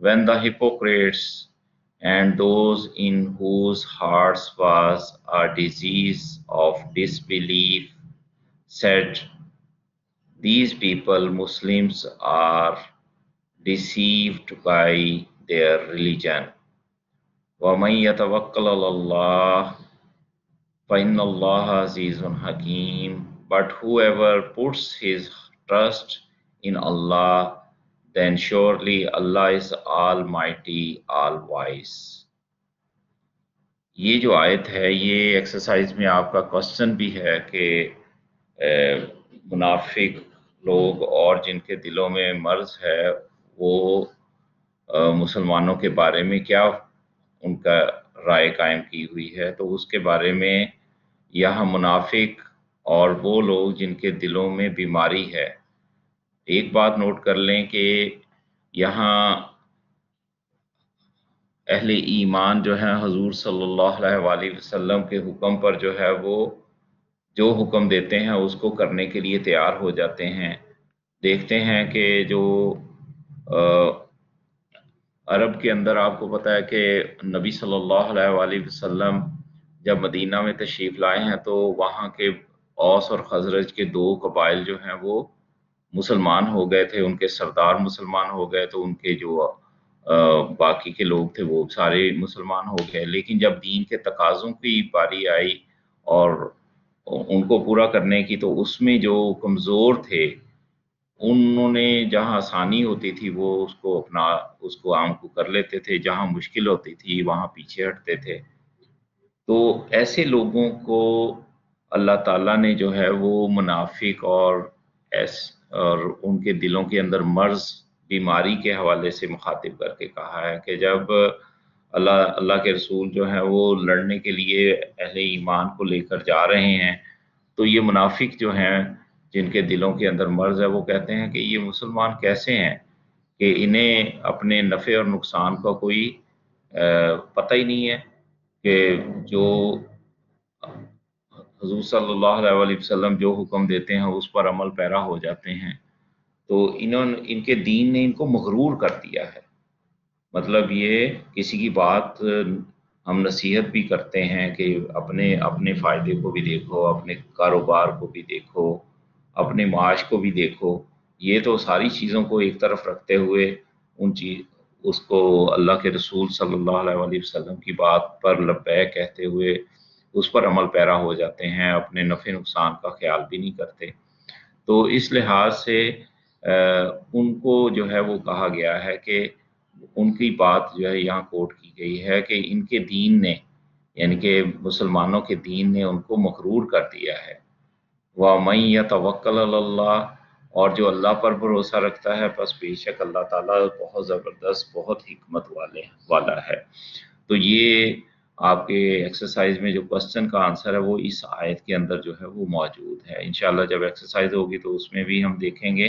when the hypocrites and those in whose hearts was a disease of disbelief said, these people, Muslims, are deceived by their religion. وَمَن يَتَوَكَّلْ عَلَى اللَّهِ فَإِنَّ اللَّهَ عَزِيزٌ حَكِيمٌ. But whoever puts his trust in Allah, then surely Allah is almighty, all wise. یہ جو آیت ہے، یہ ایکسرسائز میں آپ کا کوسچن بھی ہے کہ منافق لوگ اور جن کے دلوں میں مرض ہے، وہ مسلمانوں کے بارے میں کیا ان کا رائے قائم کی ہوئی ہے۔ تو اس کے بارے میں یہاں منافق اور وہ لوگ جن کے دلوں میں بیماری ہے، ایک بات نوٹ کر لیں کہ یہاں اہل ایمان جو ہیں حضور صلی اللہ علیہ وآلہ وسلم کے حکم پر جو ہے وہ جو حکم دیتے ہیں اس کو کرنے کے لیے تیار ہو جاتے ہیں۔ دیکھتے ہیں کہ جو عرب کے اندر آپ کو پتہ ہے کہ نبی صلی اللہ علیہ وآلہ وسلم جب مدینہ میں تشریف لائے ہیں تو وہاں کے اوس اور خزرج کے دو قبائل جو ہیں وہ مسلمان ہو گئے تھے، ان کے سردار مسلمان ہو گئے، تو ان کے جو باقی کے لوگ تھے وہ سارے مسلمان ہو گئے۔ لیکن جب دین کے تقاضوں کی باری آئی اور ان کو پورا کرنے کی، تو اس میں جو کمزور تھے انہوں نے جہاں آسانی ہوتی تھی وہ اس کو عام کو کر لیتے تھے، جہاں مشکل ہوتی تھی وہاں پیچھے ہٹتے تھے۔ تو ایسے لوگوں کو اللہ تعالیٰ نے جو ہے وہ منافق اور ان کے دلوں کے اندر مرض بیماری کے حوالے سے مخاطب کر کے کہا ہے کہ جب اللہ کے رسول جو ہیں وہ لڑنے کے لیے اہل ایمان کو لے کر جا رہے ہیں، تو یہ منافق جو ہیں جن کے دلوں کے اندر مرض ہے وہ کہتے ہیں کہ یہ مسلمان کیسے ہیں کہ انہیں اپنے نفع اور نقصان کا کوئی پتہ ہی نہیں ہے، کہ جو حضور صلی اللہ علیہ وآلہ وسلم جو حکم دیتے ہیں اس پر عمل پیرا ہو جاتے ہیں۔ تو ان کے دین نے ان کو مغرور کر دیا ہے۔ مطلب یہ کسی کی بات ہم نصیحت بھی کرتے ہیں کہ اپنے فائدے کو بھی دیکھو، اپنے کاروبار کو بھی دیکھو، اپنے معاش کو بھی دیکھو، یہ تو ساری چیزوں کو ایک طرف رکھتے ہوئے اس کو اللہ کے رسول صلی اللہ علیہ وآلہ وسلم کی بات پر لبیک کہتے ہوئے اس پر عمل پیرا ہو جاتے ہیں، اپنے نفع نقصان کا خیال بھی نہیں کرتے۔ تو اس لحاظ سے ان کو جو ہے وہ کہا گیا ہے کہ ان کی بات جو ہے یہاں کوٹ کی گئی ہے کہ ان کے دین نے، یعنی کہ مسلمانوں کے دین نے ان کو مغرور کر دیا ہے۔ وَمَن يَتَوَكَّلْ عَلَى اللَّهِ، اور جو اللہ پر بھروسہ رکھتا ہے بس بے شک اللہ تعالیٰ بہت زبردست، بہت حکمت والا ہے۔ تو یہ آپ کے ایکسرسائز میں جو کوسچن کا آنسر ہے وہ اس آیت کے اندر جو ہے وہ موجود ہے۔ انشاءاللہ جب ایکسرسائز ہوگی تو اس میں بھی ہم دیکھیں گے۔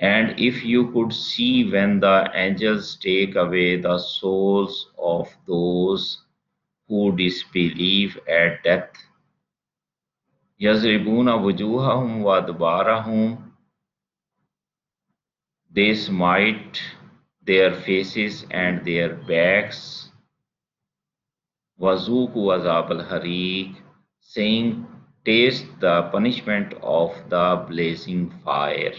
and if you could see when the angels take away the souls of those who disbelieve at death, yazribuna wujuhahum wa adbarahum, they smite their faces and their backs, wazuku azab al hariq, saying, taste the punishment of the blazing fire.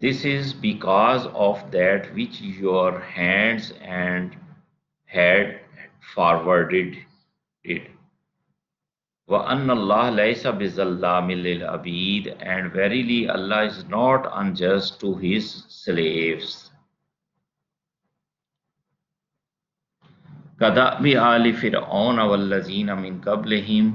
this is because of that which your hands and had forwarded it. وَأَنَّ اللَّهَ لَيْسَ بِظَلَّامٍ لِلْعَبِيدِ, and verily Allah is not unjust to his slaves. كَدَأْبِ آلِ فِرْعَوْنَ وَالَّذِينَ مِنْ قَبْلِهِمْ,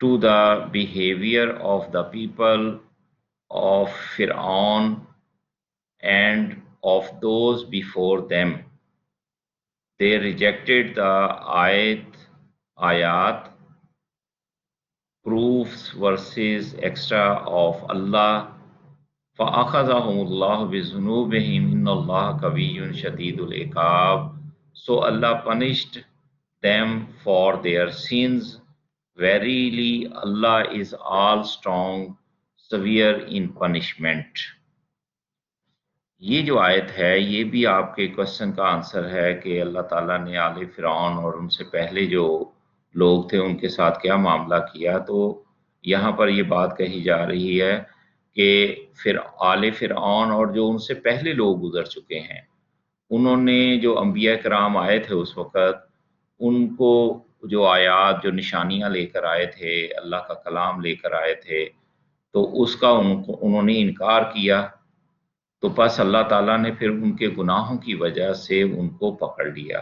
to the behavior of the people of Fir'aun and of those before them. They rejected the ayat, proofs, verses, extra of Allah. فَأَخَذَهُمُ اللَّهُ بِذُنُوبِهِمْ إِنَّ اللَّهَ قَوِيٌّ شَدِيدُ الْعِقَابِ. So Allah punished them for their sins. Verily, Allah is all strong, severe in punishment. یہ جو آیت ہے یہ بھی آپ کے کوشچن کا آنسر ہے کہ اللہ تعالیٰ نے آل فرعون اور ان سے پہلے جو لوگ تھے ان کے ساتھ کیا معاملہ کیا. تو یہاں پر یہ بات کہی جا رہی ہے کہ پھر آل فرعون اور جو ان سے پہلے لوگ گزر چکے ہیں انہوں نے جو انبیاء کرام آئے تھے اس وقت ان کو جو آیات جو نشانیاں لے کر آئے تھے اللہ کا کلام لے کر آئے تھے تو اس کا انہوں نے انکار کیا. تو پس اللہ تعالیٰ نے پھر ان کے گناہوں کی وجہ سے ان کو پکڑ لیا.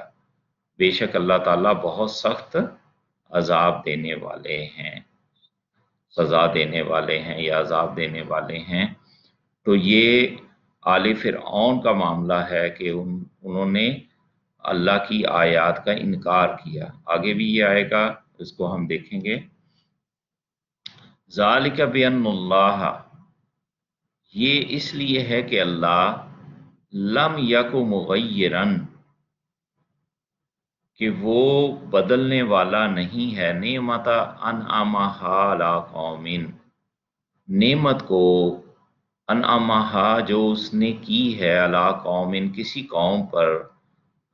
بے شک اللہ تعالیٰ بہت سخت عذاب دینے والے ہیں، سزا دینے والے ہیں یا عذاب دینے والے ہیں. تو یہ آل فرعون کا معاملہ ہے کہ انہوں نے اللہ کی آیات کا انکار کیا. آگے بھی یہ آئے گا، اس کو ہم دیکھیں گے. ذالک بأن اللہ، یہ اس لیے ہے کہ اللہ لم یک مغیرن، کہ وہ بدلنے والا نہیں ہے، نعمت انعمہا علی قوم، نعمت کو انعمہا جو اس نے کی ہے علی قوم کسی قوم پر،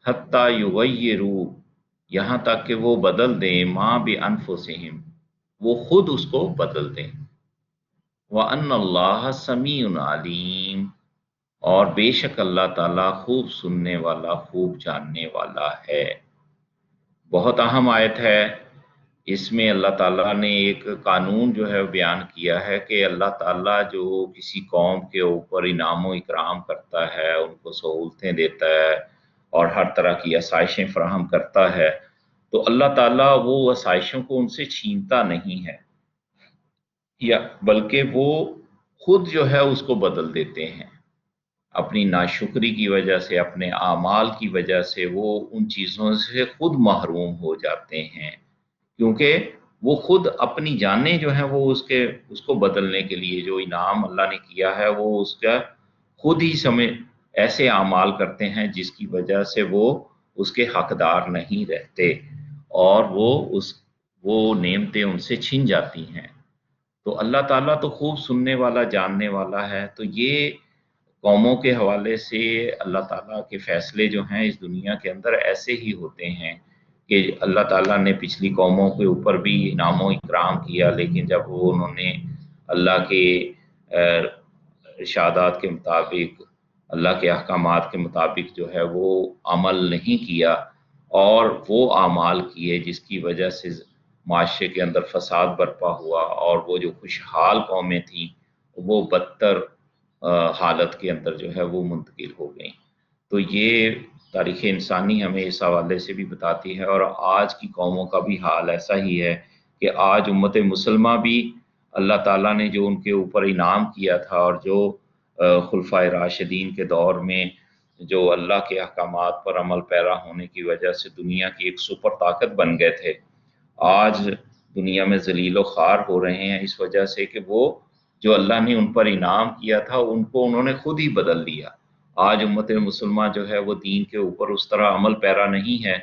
حتی یغیروا یہاں تک کہ وہ بدل دیں، ما بانفسہم وہ خود اس کو بدل دیں. وَأَنَّ اللَّهَ سَمِيعٌ عَلِيمٌ اور بے شک اللہ تعالیٰ خوب سننے والا خوب جاننے والا ہے. بہت اہم آیت ہے. اس میں اللہ تعالیٰ نے ایک قانون جو ہے بیان کیا ہے کہ اللہ تعالیٰ جو کسی قوم کے اوپر انعام و اکرام کرتا ہے، ان کو سہولتیں دیتا ہے اور ہر طرح کی آسائشیں فراہم کرتا ہے، تو اللہ تعالیٰ وہ آسائشوں کو ان سے چھینتا نہیں ہے، یا بلکہ وہ خود جو ہے اس کو بدل دیتے ہیں. اپنی ناشکری کی وجہ سے، اپنے اعمال کی وجہ سے وہ ان چیزوں سے خود محروم ہو جاتے ہیں، کیونکہ وہ خود اپنی جانیں جو ہیں وہ اس کو بدلنے کے لیے جو انعام اللہ نے کیا ہے وہ اس کا خود ہی ایسے اعمال کرتے ہیں جس کی وجہ سے وہ اس کے حقدار نہیں رہتے اور وہ نعمتیں ان سے چھن جاتی ہیں. تو اللہ تعالیٰ تو خوب سننے والا جاننے والا ہے. تو یہ قوموں کے حوالے سے اللہ تعالیٰ کے فیصلے جو ہیں اس دنیا کے اندر ایسے ہی ہوتے ہیں کہ اللہ تعالیٰ نے پچھلی قوموں کے اوپر بھی انعام و اکرام کیا، لیکن جب انہوں نے اللہ کے ارشادات کے مطابق، اللہ کے احکامات کے مطابق جو ہے وہ عمل نہیں کیا اور وہ اعمال کیے جس کی وجہ سے معاشرے کے اندر فساد برپا ہوا اور وہ جو خوشحال قومیں تھیں وہ بدتر حالت کے اندر جو ہے وہ منتقل ہو گئیں. تو یہ تاریخ انسانی ہمیں اس حوالے سے بھی بتاتی ہے، اور آج کی قوموں کا بھی حال ایسا ہی ہے کہ آج امت مسلمہ بھی اللہ تعالیٰ نے جو ان کے اوپر انعام کیا تھا اور جو خلفائے راشدین کے دور میں جو اللہ کے احکامات پر عمل پیرا ہونے کی وجہ سے دنیا کی ایک سپر طاقت بن گئے تھے، آج دنیا میں ذلیل و خوار ہو رہے ہیں اس وجہ سے کہ وہ جو اللہ نے ان پر انعام کیا تھا ان کو انہوں نے خود ہی بدل دیا. آج امت مسلمہ جو ہے وہ دین کے اوپر اس طرح عمل پیرا نہیں ہے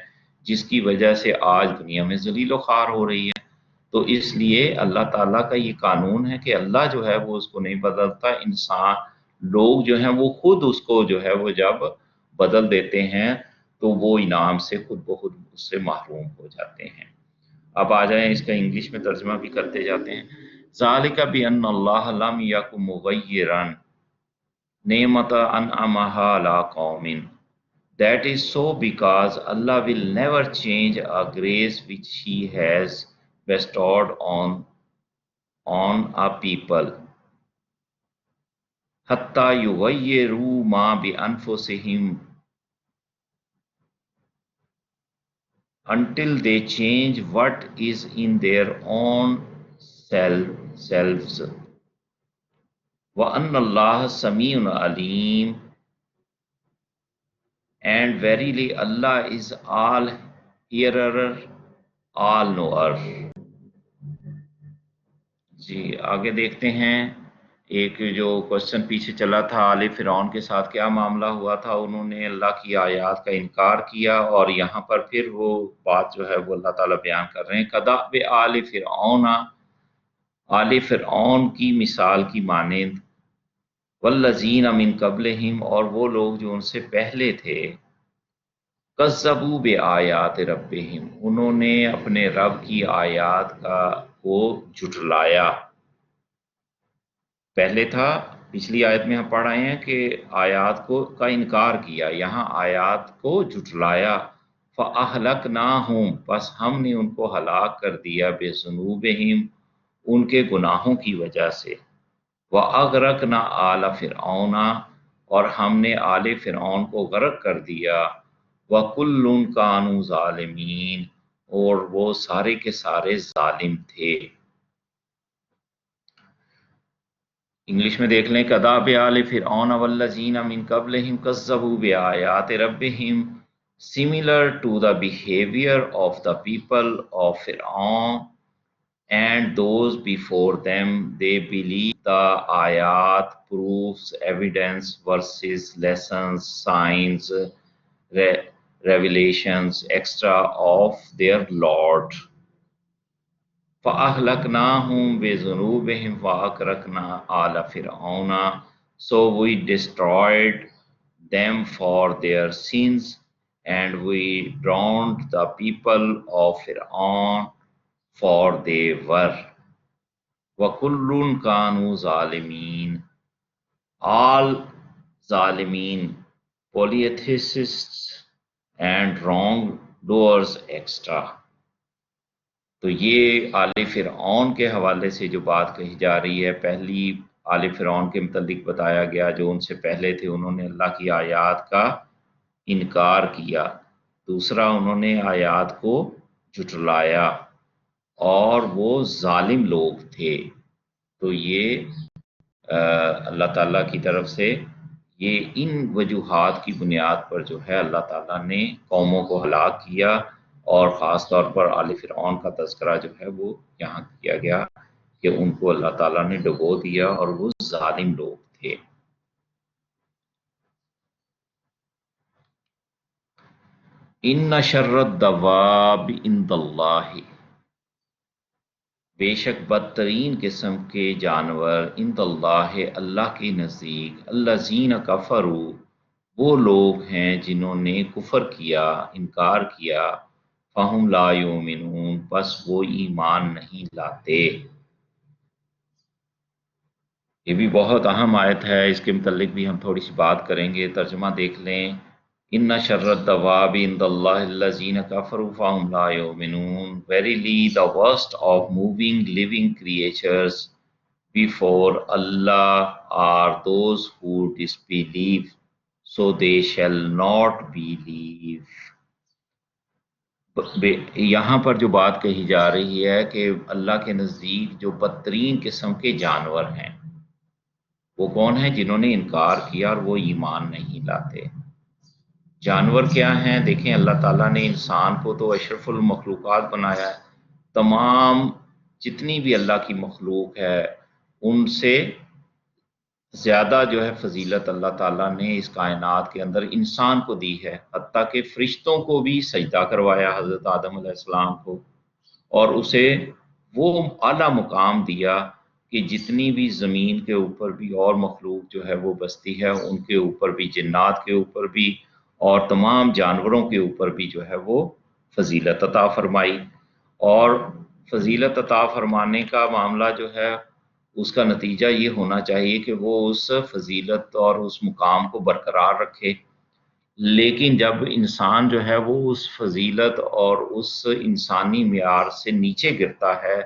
جس کی وجہ سے آج دنیا میں ذلیل و خوار ہو رہی ہے. تو اس لیے اللہ تعالیٰ کا یہ قانون ہے کہ اللہ جو ہے وہ اس کو نہیں بدلتا، انسان لوگ جو ہیں وہ خود اس کو جو ہے وہ جب بدل دیتے ہیں تو وہ انعام سے خود بخود اس سے محروم ہو جاتے ہیں. اب آ جائیں اس کا انگلش میں ترجمہ بھی کرتے جاتے ہیں. ذالک بأن اللہ لم یک مغیرا نعمت انعمہا علی قوم. That is so because Allah will never change a grace which He has bestowed on a people. حتی یغیروا ما بانفسہم until they change what is in their own selves. وَأَنَّ اللَّهَ سَمِيعٌ عَلِيمٌ اینڈ ویریلی اللہ از آل ہیئرر آل نوئر. جی آگے دیکھتے ہیں. ایک جو کوشچن پیچھے چلا تھا آل فرعون کے ساتھ کیا معاملہ ہوا تھا، انہوں نے اللہ کی آیات کا انکار کیا، اور یہاں پر پھر وہ بات جو ہے وہ اللہ تعالیٰ بیان کر رہے ہیں. کداب آل فرعون، آل فرعون کی مثال کی مانند، والذین من قبلہم، اور وہ لوگ جو ان سے پہلے تھے، کذبوا بآیات ربہم، انہوں نے اپنے رب کی آیات کو جھٹلایا. پہلے تھا پچھلی آیت میں ہم پڑھ رہے ہیں کہ آیات کا انکار کیا، یہاں آیات کو جھٹلایا. فَأَهْلَكْنَاهُمْ، پس ہم نے ان کو ہلاک کر دیا، بِذُنُوبِهِمْ، ان کے گناہوں کی وجہ سے. وَأَغْرَقْنَا آلَ فِرْعَوْنَ، اور ہم نے آل فرعون کو غرق کر دیا. وَكُلٌّ كَانُوا ظَالِمِينَ، اور وہ سارے کے سارے ظالم تھے. انگلش میں دیکھ لیں. کداب آل فرعون والذین من قبلہم کذبوا بآیات ربہم، similar to the behavior of the people of Fir'aun and those before them. They believe the ayat, proofs, evidence, verses, lessons, signs, revelations, etc. of their Lord. فَأَهْلَكْنَاهُمْ بِذُنُوبِهِمْ وَأَغْرَقْنَا آلَ فِرْعَوْنَ. So we destroyed them for their sins, and we drowned the people of Fir'aun, for they were. وَكُلٌّ كَانُوا ظَالِمِينَ، all ظالمین، polytheists and wrongdoers extra. تو یہ آل فرعون کے حوالے سے جو بات کہی جا رہی ہے، پہلی آل فرعون کے متعلق بتایا گیا جو ان سے پہلے تھے، انہوں نے اللہ کی آیات کا انکار کیا. دوسرا، انہوں نے آیات کو جھٹلایا، اور وہ ظالم لوگ تھے. تو یہ اللہ تعالیٰ کی طرف سے یہ ان وجوہات کی بنیاد پر جو ہے اللہ تعالیٰ نے قوموں کو ہلاک کیا، اور خاص طور پر آل فرعون کا تذکرہ جو ہے وہ یہاں کیا گیا کہ ان کو اللہ تعالیٰ نے ڈبو دیا، اور وہ ظالم لوگ تھے. ان شر الدواب عند اللہ، بے شک بدترین قسم کے جانور، عند اللہ، اللہ کے نزدیک، الذین کفروا، وہ لوگ ہیں جنہوں نے کفر کیا، انکار کیا، فہم لا یؤمنون، پس وہ ایمان نہیں لاتے. یہ بھی بہت اہم آیت ہے، اس کے متعلق بھی ہم تھوڑی سی بات کریں گے. ترجمہ دیکھ لیں. ان شر الدواب عند اللہ الذین کفروا فہم لا یؤمنون. Verily the worst of moving living creatures before Allah are those who disbelieve, so they shall not believe. یہاں پر جو بات کہی جا رہی ہے کہ اللہ کے نزدیک جو بدترین قسم کے جانور ہیں وہ کون ہیں؟ جنہوں نے انکار کیا اور وہ ایمان نہیں لاتے. جانور کیا ہیں؟ دیکھیں، اللہ تعالیٰ نے انسان کو تو اشرف المخلوقات بنایا ہے. تمام جتنی بھی اللہ کی مخلوق ہے ان سے زیادہ جو ہے فضیلت اللہ تعالیٰ نے اس کائنات کے اندر انسان کو دی ہے. حتیٰ کہ فرشتوں کو بھی سجدہ کروایا حضرت آدم علیہ السلام کو، اور اسے وہ اعلیٰ مقام دیا کہ جتنی بھی زمین کے اوپر بھی اور مخلوق جو ہے وہ بستی ہے، ان کے اوپر بھی، جنات کے اوپر بھی اور تمام جانوروں کے اوپر بھی جو ہے وہ فضیلت عطا فرمائی. اور فضیلت عطا فرمانے کا معاملہ جو ہے اس کا نتیجہ یہ ہونا چاہیے کہ وہ اس فضیلت اور اس مقام کو برقرار رکھے. لیکن جب انسان جو ہے وہ اس فضیلت اور اس انسانی معیار سے نیچے گرتا ہے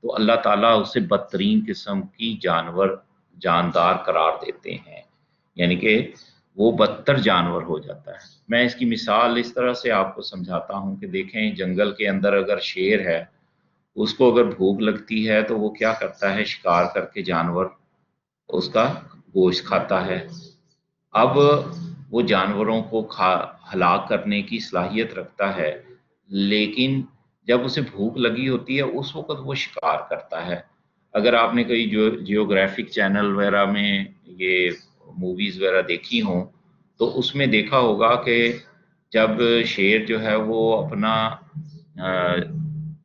تو اللہ تعالیٰ اسے بدترین قسم کی جاندار قرار دیتے ہیں، یعنی کہ وہ بدتر جانور ہو جاتا ہے. میں اس کی مثال اس طرح سے آپ کو سمجھاتا ہوں کہ دیکھیں، جنگل کے اندر اگر شیر ہے، اس کو اگر بھوک لگتی ہے تو وہ کیا کرتا ہے؟ شکار کر کے جانور اس کا گوشت کھاتا ہے. اب وہ جانوروں کو ہلاک کرنے کی صلاحیت رکھتا ہے، لیکن جب اسے بھوک لگی ہوتی ہے اس وقت وہ شکار کرتا ہے۔ اگر آپ نے کوئی جیوگرافک چینل وغیرہ میں یہ موویز وغیرہ دیکھی ہوں تو اس میں دیکھا ہوگا کہ جب شیر جو ہے وہ اپنا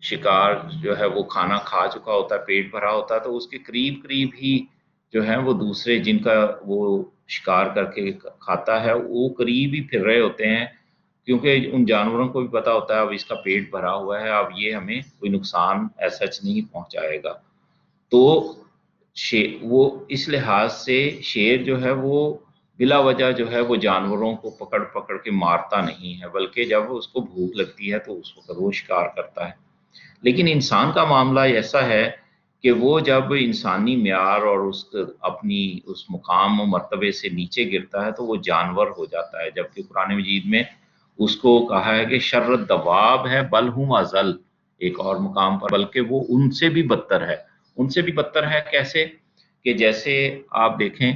شکار جو ہے وہ کھانا کھا چکا ہوتا ہے، پیٹ بھرا ہوتا ہے، تو اس کے قریب قریب ہی جو ہے وہ دوسرے جن کا وہ شکار کر کے کھاتا ہے وہ قریب ہی پھر رہے ہوتے ہیں، کیونکہ ان جانوروں کو بھی پتا ہوتا ہے اب اس کا پیٹ بھرا ہوا ہے، اب یہ ہمیں کوئی نقصان ایسا نہیں پہنچائے گا۔ تو وہ اس لحاظ سے شیر جو ہے وہ بلا وجہ جو ہے وہ جانوروں کو پکڑ پکڑ کے مارتا نہیں ہے، بلکہ جب اس کو بھوک لگتی ہے تو اس وقت وہ شکار کرتا ہے۔ لیکن انسان کا معاملہ ایسا ہے کہ وہ جب انسانی معیار اور اپنی اس مقام و مرتبے سے نیچے گرتا ہے تو وہ جانور ہو جاتا ہے، جبکہ قرآن مجید میں اس کو کہا ہے کہ شر الدواب ہے بل ہم اضل، ایک اور مقام پر بلکہ وہ ان سے بھی بدتر ہے۔ ان سے بھی بدتر ہے کیسے؟ کہ جیسے آپ دیکھیں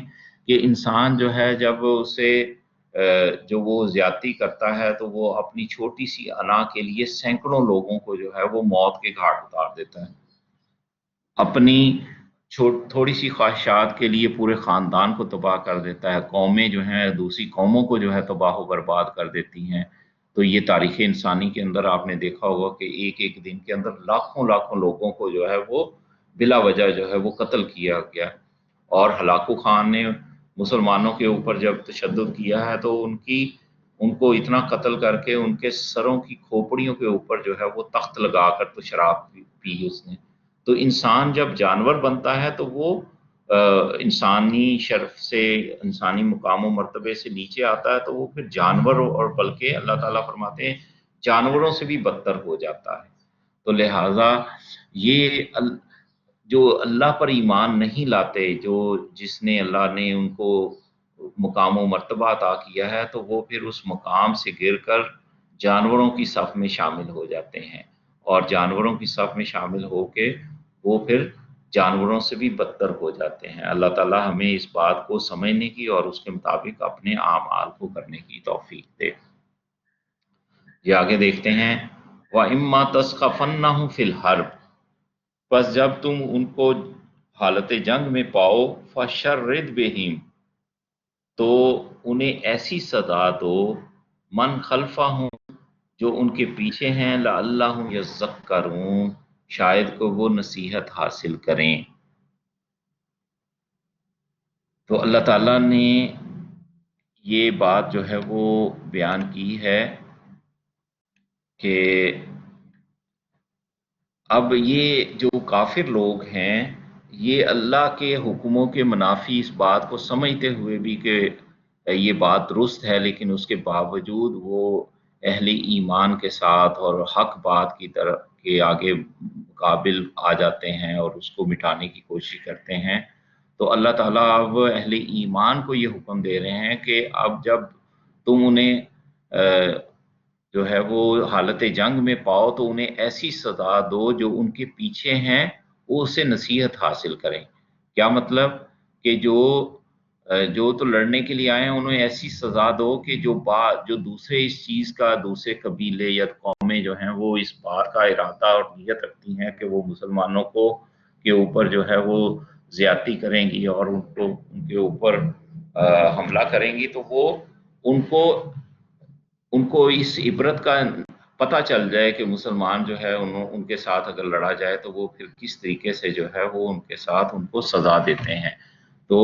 کہ انسان جو ہے جب اسے جو وہ زیادتی کرتا ہے تو وہ اپنی چھوٹی سی انا کے لیے سینکڑوں لوگوں کو جو ہے وہ موت کے گھاٹ اتار دیتا ہے، اپنی تھوڑی سی خواہشات کے لیے پورے خاندان کو تباہ کر دیتا ہے، قومیں جو ہیں دوسری قوموں کو جو ہے تباہ و برباد کر دیتی ہیں۔ تو یہ تاریخ انسانی کے اندر آپ نے دیکھا ہوگا کہ ایک ایک دن کے اندر لاکھوں لاکھوں لوگوں کو جو ہے وہ بلا وجہ جو ہے وہ قتل کیا گیا۔ اور ہلاکو خان نے مسلمانوں کے اوپر جب تشدد کیا ہے تو ان کو اتنا قتل کر کے ان کے سروں کی کھوپڑیوں کے اوپر جو ہے وہ تخت لگا کر تو شراب پی اس نے۔ تو انسان جب جانور بنتا ہے تو وہ انسانی شرف سے، انسانی مقام و مرتبے سے نیچے آتا ہے تو وہ پھر جانور اور بلکہ اللہ تعالیٰ فرماتے ہیں جانوروں سے بھی بدتر ہو جاتا ہے۔ تو لہٰذا یہ جو اللہ پر ایمان نہیں لاتے، جس نے اللہ نے ان کو مقام و مرتبہ عطا کیا ہے، تو وہ پھر اس مقام سے گر کر جانوروں کی صف میں شامل ہو جاتے ہیں، اور جانوروں کی صف میں شامل ہو کے وہ پھر جانوروں سے بھی بدتر ہو جاتے ہیں۔ اللہ تعالیٰ ہمیں اس بات کو سمجھنے کی اور اس کے مطابق اپنے اعمال کو کرنے کی توفیق دے۔ یہ آگے دیکھتے ہیں وَإِمَّا تَسْخَفَنَّهُمْ فِي الْحَرْبِ، پس جب تم ان کو حالت جنگ میں پاؤ فَشَرِّدْ بِهِمْ، تو انہیں ایسی سزا دو من خلفہم، جو ان کے پیچھے ہیں، لعلہم یذکرون، شاید کو وہ نصیحت حاصل کریں۔ تو اللہ تعالیٰ نے یہ بات جو ہے وہ بیان کی ہے کہ اب یہ جو کافر لوگ ہیں یہ اللہ کے حکموں کے منافی اس بات کو سمجھتے ہوئے بھی کہ یہ بات درست ہے، لیکن اس کے باوجود وہ اہل ایمان کے ساتھ اور حق بات کی طرف کے آگے مقابل آ جاتے ہیں اور اس کو مٹانے کی کوشش کرتے ہیں۔ تو اللہ تعالیٰ اب اہل ایمان کو یہ حکم دے رہے ہیں کہ اب جب تم انہیں جو ہے وہ حالت جنگ میں پاؤ تو انہیں ایسی سزا دو جو ان کے پیچھے ہیں وہ اسے نصیحت حاصل کریں۔ کیا مطلب؟ کہ جو تو لڑنے کے لیے آئے ہیں انہیں ایسی سزا دو کہ جو دوسرے اس چیز کا، دوسرے قبیلے یا قومیں جو ہیں وہ اس بات کا ارادہ اور نیت رکھتی ہیں کہ وہ مسلمانوں کو کے اوپر جو ہے وہ زیادتی کریں گی اور ان کے اوپر حملہ کریں گی، تو وہ ان کو اس عبرت کا پتہ چل جائے کہ مسلمان جو ہے ان کے ساتھ اگر لڑا جائے تو وہ پھر کس طریقے سے جو ہے وہ ان کے ساتھ ان کو سزا دیتے ہیں۔ تو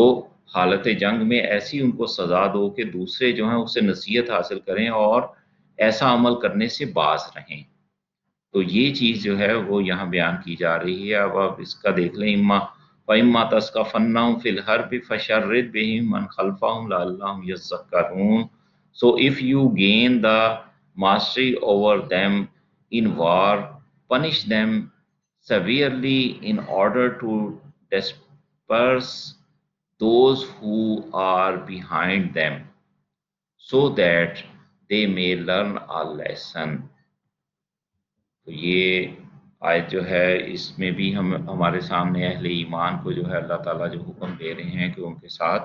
حالت جنگ میں ایسی ان کو سزا دو کہ دوسرے جو ہیں اس سے نصیحت حاصل کریں اور ایسا عمل کرنے سے باز رہیں۔ تو یہ چیز جو ہے وہ یہاں بیان کی جا رہی ہے۔ اب آپ اس کا دیکھ لیں، وَإِمَّا تَثْقَفَنَّهُمْ فِي الْحَرْبِ فَشَرِّدْ بِهِم مَّنْ خَلْفَهُمْ لَعَلَّهُمْ يَذَّكَّرُونَ۔ So if you gain the mastery over them in war, punish them severely in order to disperse those who are behind them, so that they may learn a lesson۔ تو یہ آیت جو ہے اس میں بھی ہمارے سامنے اہل ایمان کو جو ہے اللہ تعالیٰ جو حکم دے رہے ہیں کہ ان کے ساتھ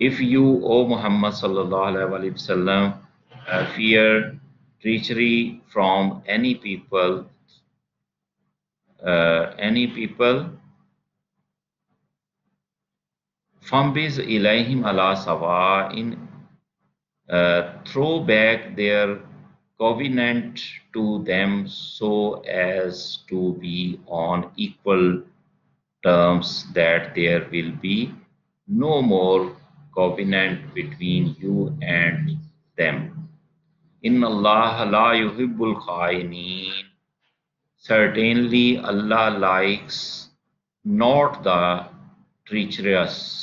if you, O Muhammad sallallahu alaihi wasallam, fear treachery from any people, fambiz ilayhim ala sawa, in throw back their covenant to them so as to be on equal terms, that there will be no more covenant between you and them. Inna Allah la yuhibbul khainin. Certainly Allah likes not the treacherous.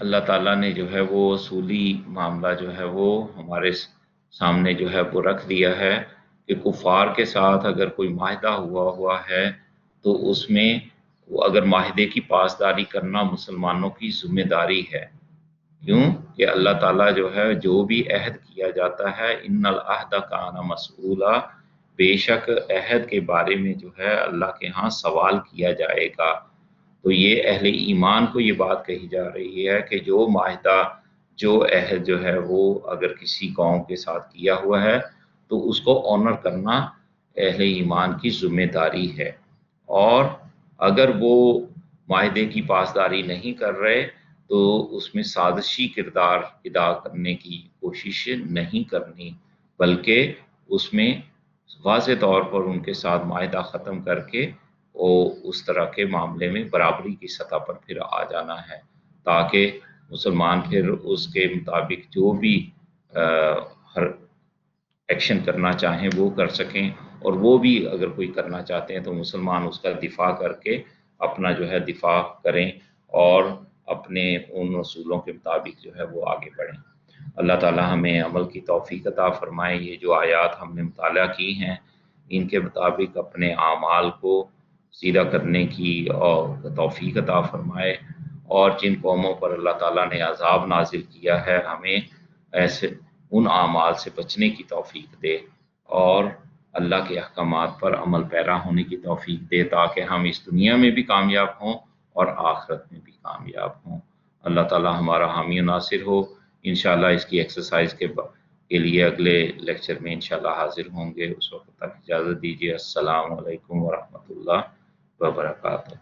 اللہ تعالیٰ نے جو ہے وہ اصولی معاملہ جو ہے وہ ہمارے سامنے جو ہے وہ رکھ دیا ہے کہ کفار کے ساتھ اگر کوئی معاہدہ ہوا ہے تو اس میں اگر معاہدے کی پاسداری کرنا مسلمانوں کی ذمہ داری ہے۔ کیوں کہ اللہ تعالیٰ جو ہے جو بھی عہد کیا جاتا ہے ان العہد کان مسئولا، بے شک عہد کے بارے میں جو ہے اللہ کے ہاں سوال کیا جائے گا۔ تو یہ اہل ایمان کو یہ بات کہی جا رہی ہے کہ جو معاہدہ جو عہد جو ہے وہ اگر کسی قوم کے ساتھ کیا ہوا ہے تو اس کو آنر کرنا اہل ایمان کی ذمہ داری ہے، اور اگر وہ معاہدے کی پاسداری نہیں کر رہے تو اس میں سازشی کردار ادا کرنے کی کوشش نہیں کرنی، بلکہ اس میں واضح طور پر ان کے ساتھ معاہدہ ختم کر کے وہ اس طرح کے معاملے میں برابری کی سطح پر پھر آ جانا ہے، تاکہ مسلمان پھر اس کے مطابق جو بھی ہر ایکشن کرنا چاہیں وہ کر سکیں، اور وہ بھی اگر کوئی کرنا چاہتے ہیں تو مسلمان اس کا دفاع کر کے اپنا جو ہے دفاع کریں اور اپنے ان اصولوں کے مطابق جو ہے وہ آگے بڑھیں۔ اللہ تعالی ہمیں عمل کی توفیق عطا فرمائے۔ یہ جو آیات ہم نے مطالعہ کی ہیں ان کے مطابق اپنے اعمال کو سیدھا کرنے کی اور توفیق عطا فرمائے، اور جن قوموں پر اللہ تعالیٰ نے عذاب نازل کیا ہے ہمیں ایسے ان اعمال سے بچنے کی توفیق دے، اور اللہ کے احکامات پر عمل پیرا ہونے کی توفیق دے، تاکہ ہم اس دنیا میں بھی کامیاب ہوں اور آخرت میں بھی کامیاب ہوں۔ اللہ تعالیٰ ہمارا حامی و ناصر ہو۔ انشاءاللہ اس کی ایکسرسائز کے لیے اگلے لیکچر میں انشاءاللہ حاضر ہوں گے۔ اس وقت تک اجازت دیجیے۔ السلام علیکم ورحمۃ اللہ وبرکاتہ۔